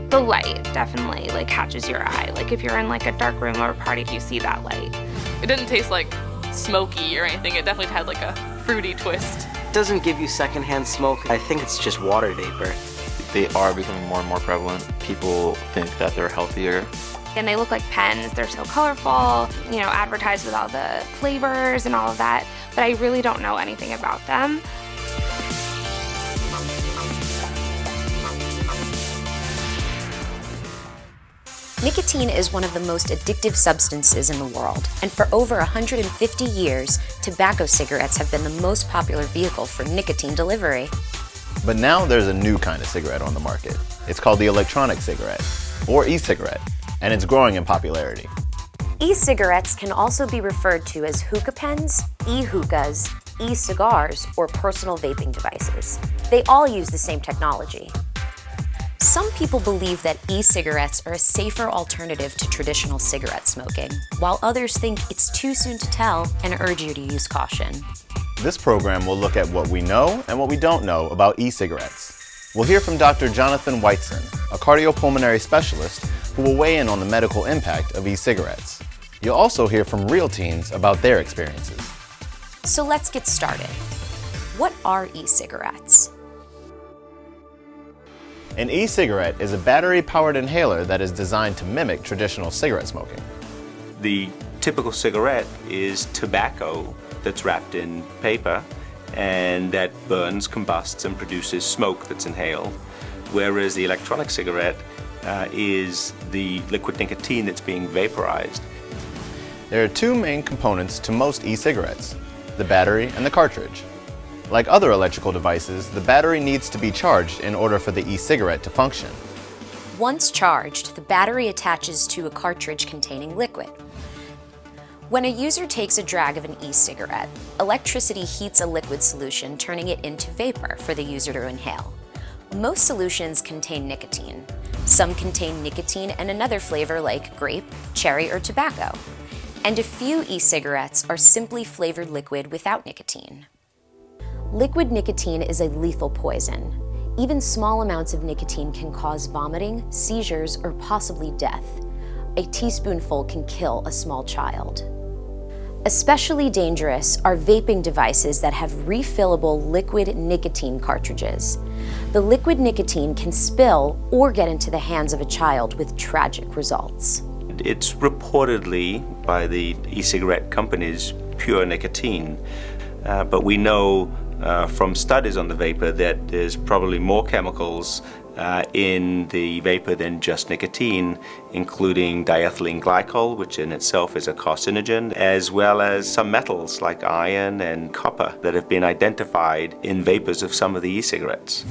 The light definitely like catches your eye. Like if you're in like a dark room or a party, you see that light. It didn't taste like smoky or anything. It definitely had like a fruity twist. It doesn't give you secondhand smoke. I think it's just water vapor. They are becoming more and more prevalent. People think that they're healthier. And they look like pens. They're so colorful, you know, advertised with all the flavors and all of that. But I really don't know anything about them. Nicotine is one of the most addictive substances in the world, and for over 150 years, tobacco cigarettes have been the most popular vehicle for nicotine delivery. But now there's a new kind of cigarette on the market. It's called the electronic cigarette, or e-cigarette, and it's growing in popularity. E-cigarettes can also be referred to as hookah pens, e-hookahs, e-cigars, or personal vaping devices. They all use the same technology. Some people believe that e-cigarettes are a safer alternative to traditional cigarette smoking, while others think it's too soon to tell and urge you to use caution. This program will look at what we know and what we don't know about e-cigarettes. We'll hear from Dr. Jonathan Whiteson, a cardiopulmonary specialist who will weigh in on the medical impact of e-cigarettes. You'll also hear from real teens about their experiences. So let's get started. What are e-cigarettes? An e-cigarette is a battery-powered inhaler that is designed to mimic traditional cigarette smoking. The typical cigarette is tobacco that's wrapped in paper and that burns, combusts, and produces smoke that's inhaled, whereas the electronic cigarette is the liquid nicotine that's being vaporized. There are two main components to most e-cigarettes, the battery and the cartridge. Like other electrical devices, the battery needs to be charged in order for the e-cigarette to function. Once charged, the battery attaches to a cartridge containing liquid. When a user takes a drag of an e-cigarette, electricity heats a liquid solution, turning it into vapor for the user to inhale. Most solutions contain nicotine. Some contain nicotine and another flavor like grape, cherry, or tobacco. And a few e-cigarettes are simply flavored liquid without nicotine. Liquid nicotine is a lethal poison. Even small amounts of nicotine can cause vomiting, seizures, or possibly death. A teaspoonful can kill a small child. Especially dangerous are vaping devices that have refillable liquid nicotine cartridges. The liquid nicotine can spill or get into the hands of a child with tragic results. It's reportedly, by the e-cigarette companies, pure nicotine, but we know from studies on the vapor that there's probably more chemicals in the vapor than just nicotine, including diethylene glycol, which in itself is a carcinogen, as well as some metals like iron and copper that have been identified in vapors of some of the e-cigarettes.